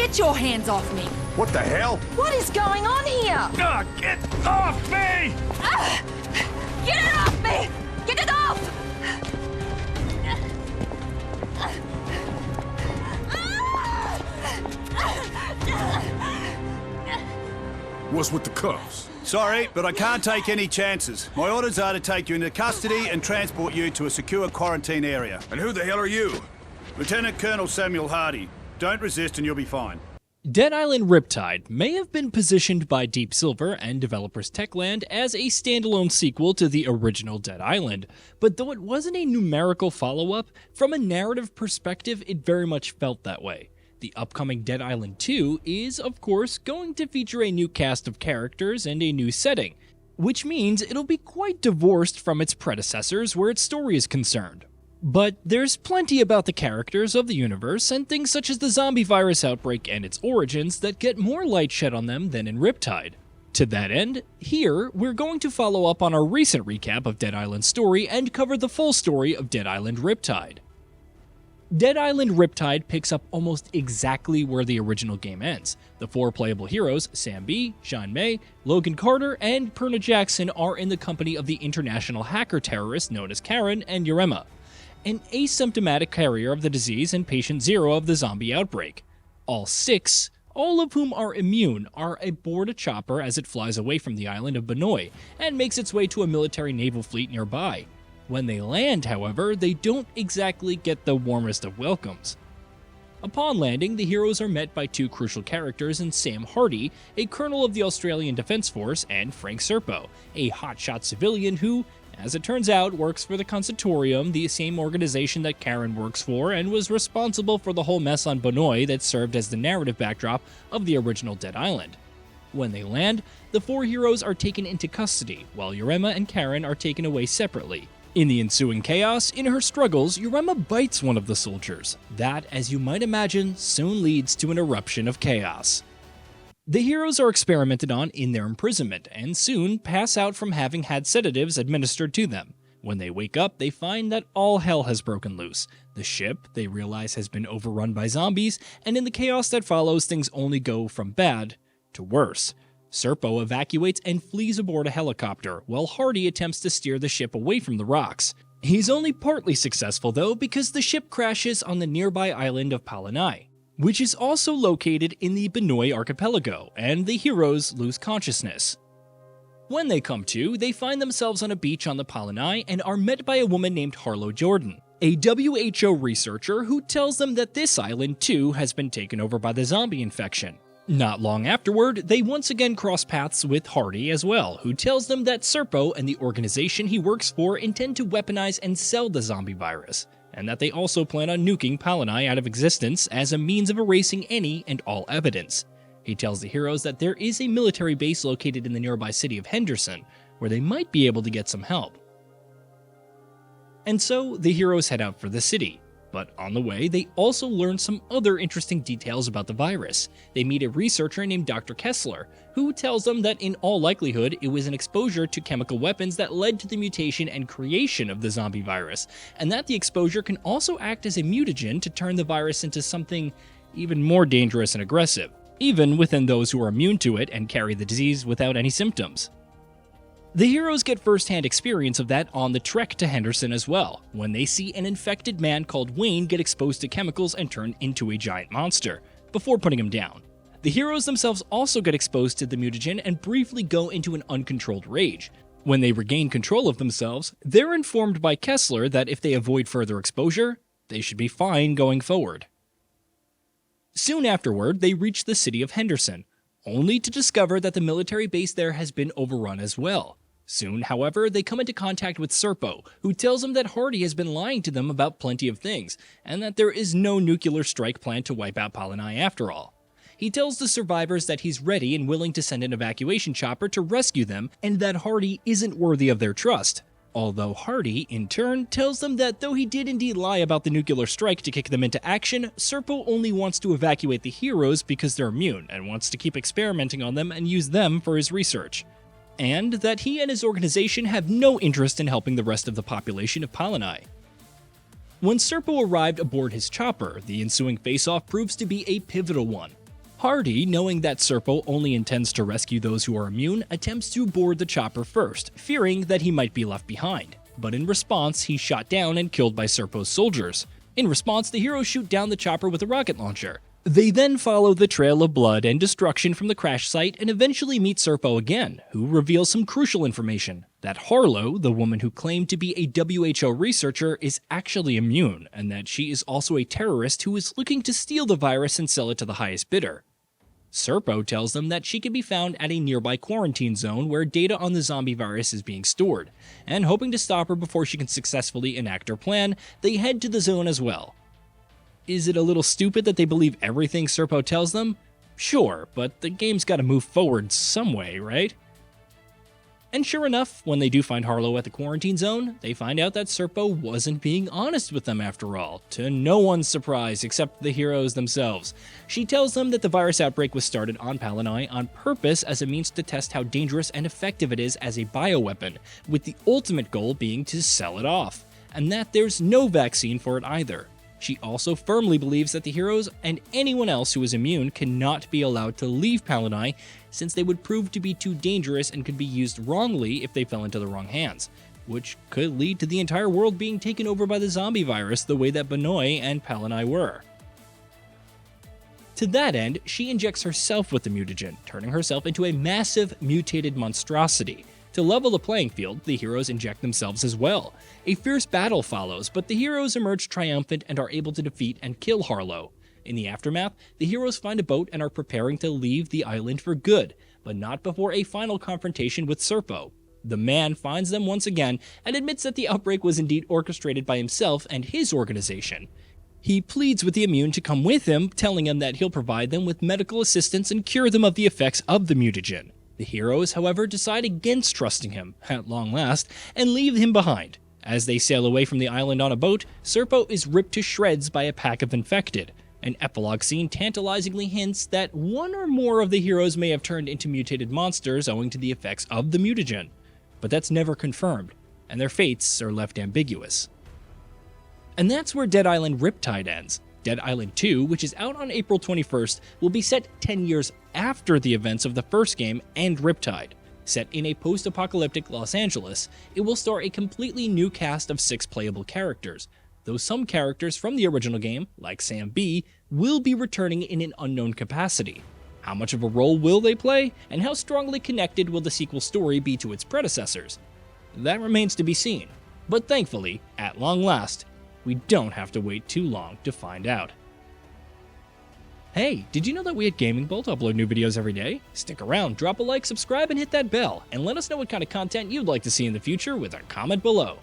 Get your hands off me! What the hell? What is going on here? Get off me! Get it off me! Get it off! What's with the cuffs? Sorry, but I can't take any chances. My orders are to take you into custody and transport you to a secure quarantine area. And who the hell are you? Lieutenant Colonel Samuel Hardy. Don't resist and you'll be fine. Dead Island Riptide may have been positioned by Deep Silver and developers Techland as a standalone sequel to the original Dead Island, but though it wasn't a numerical follow-up, from a narrative perspective it very much felt that way. The upcoming Dead Island 2 is, of course, going to feature a new cast of characters and a new setting, which means it'll be quite divorced from its predecessors where its story is concerned. But there's plenty about the characters of the universe and things such as the zombie virus outbreak and its origins that get more light shed on them than in Riptide. To that end, here we're going to follow up on our recent recap of Dead Island's story and cover the full story of Dead Island Riptide. Dead Island Riptide picks up almost exactly where the original game ends. The four playable heroes, Sam B, Sean May, Logan Carter, and Perna Jackson are in the company of the international hacker terrorist known as Karen and Urema, an asymptomatic carrier of the disease and patient zero of the zombie outbreak. All six, all of whom are immune, are aboard a chopper as it flies away from the island of Banoi and makes its way to a military naval fleet nearby. When they land, however, they don't exactly get the warmest of welcomes. Upon landing, the heroes are met by two crucial characters in Sam Hardy, a colonel of the Australian Defence Force, and Frank Serpo, a hotshot civilian who, as it turns out, works for the Consultorium, the same organization that Karen works for, and was responsible for the whole mess on Banoi that served as the narrative backdrop of the original Dead Island. When they land, the four heroes are taken into custody, while Urema and Karen are taken away separately. In the ensuing chaos, in her struggles, Urema bites one of the soldiers. That, as you might imagine, soon leads to an eruption of chaos. The heroes are experimented on in their imprisonment, and soon pass out from having had sedatives administered to them. When they wake up, they find that all hell has broken loose. The ship, they realize, has been overrun by zombies, and in the chaos that follows, things only go from bad to worse. Serpo evacuates and flees aboard a helicopter, while Hardy attempts to steer the ship away from the rocks. He's only partly successful though, because the ship crashes on the nearby island of Palanai, which is also located in the Banoi archipelago, and the heroes lose consciousness. When they come to, they find themselves on a beach on the Palanai and are met by a woman named Harlow Jordan, a WHO researcher who tells them that this island too has been taken over by the zombie infection. Not long afterward, they once again cross paths with Hardy as well, who tells them that Serpo and the organization he works for intend to weaponize and sell the zombie virus, and that they also plan on nuking Palanai out of existence as a means of erasing any and all evidence. He tells the heroes that there is a military base located in the nearby city of Henderson, where they might be able to get some help. And so, the heroes head out for the city. But on the way, they also learn some other interesting details about the virus. They meet a researcher named Dr. Kessler, who tells them that in all likelihood it was an exposure to chemical weapons that led to the mutation and creation of the zombie virus, and that the exposure can also act as a mutagen to turn the virus into something even more dangerous and aggressive, even within those who are immune to it and carry the disease without any symptoms. The heroes get first-hand experience of that on the trek to Henderson as well, when they see an infected man called Wayne get exposed to chemicals and turn into a giant monster, before putting him down. The heroes themselves also get exposed to the mutagen and briefly go into an uncontrolled rage. When they regain control of themselves, they're informed by Kessler that if they avoid further exposure, they should be fine going forward. Soon afterward, they reach the city of Henderson, only to discover that the military base there has been overrun as well. Soon, however, they come into contact with Serpo, who tells them that Hardy has been lying to them about plenty of things, and that there is no nuclear strike planned to wipe out Palanai after all. He tells the survivors that he's ready and willing to send an evacuation chopper to rescue them, and that Hardy isn't worthy of their trust. Although Hardy, in turn, tells them that though he did indeed lie about the nuclear strike to kick them into action, Serpo only wants to evacuate the heroes because they're immune, and wants to keep experimenting on them and use them for his research. And that he and his organization have no interest in helping the rest of the population of Palanai. When Serpo arrived aboard his chopper, the ensuing face-off proves to be a pivotal one. Hardy, knowing that Serpo only intends to rescue those who are immune, attempts to board the chopper first, fearing that he might be left behind. But in response, he's shot down and killed by Serpo's soldiers. In response, the heroes shoot down the chopper with a rocket launcher. They then follow the trail of blood and destruction from the crash site and eventually meet Serpo again, who reveals some crucial information. That Harlow, the woman who claimed to be a WHO researcher, is actually immune, and that she is also a terrorist who is looking to steal the virus and sell it to the highest bidder. Serpo tells them that she can be found at a nearby quarantine zone where data on the zombie virus is being stored, and hoping to stop her before she can successfully enact her plan, they head to the zone as well. Is it a little stupid that they believe everything Serpo tells them? Sure, but the game's gotta move forward some way, right? And sure enough, when they do find Harlow at the quarantine zone, they find out that Serpo wasn't being honest with them after all, to no one's surprise except the heroes themselves. She tells them that the virus outbreak was started on Palanai on purpose as a means to test how dangerous and effective it is as a bioweapon, with the ultimate goal being to sell it off, and that there's no vaccine for it either. She also firmly believes that the heroes and anyone else who is immune cannot be allowed to leave Palanai, since they would prove to be too dangerous and could be used wrongly if they fell into the wrong hands, which could lead to the entire world being taken over by the zombie virus the way that Banoi and Palanai were. To that end, she injects herself with the mutagen, turning herself into a massive mutated monstrosity. To level the playing field, the heroes inject themselves as well. A fierce battle follows, but the heroes emerge triumphant and are able to defeat and kill Harlow. In the aftermath, the heroes find a boat and are preparing to leave the island for good, but not before a final confrontation with Serpo. The man finds them once again and admits that the outbreak was indeed orchestrated by himself and his organization. He pleads with the immune to come with him, telling him that he'll provide them with medical assistance and cure them of the effects of the mutagen. The heroes, however, decide against trusting him, at long last, and leave him behind. As they sail away from the island on a boat, Serpo is ripped to shreds by a pack of infected. An epilogue scene tantalizingly hints that one or more of the heroes may have turned into mutated monsters owing to the effects of the mutagen. But that's never confirmed, and their fates are left ambiguous. And that's where Dead Island Riptide ends. Dead Island 2, which is out on April 21st, will be set 10 years after the events of the first game and Riptide. Set in a post-apocalyptic Los Angeles, it will star a completely new cast of 6 playable characters, though some characters from the original game, like Sam B, will be returning in an unknown capacity. How much of a role will they play, and how strongly connected will the sequel story be to its predecessors? That remains to be seen, but thankfully, at long last, we don't have to wait too long to find out. Hey, did you know that we at Gaming Bolt upload new videos every day? Stick around, drop a like, subscribe, and hit that bell, and let us know what kind of content you'd like to see in the future with a comment below.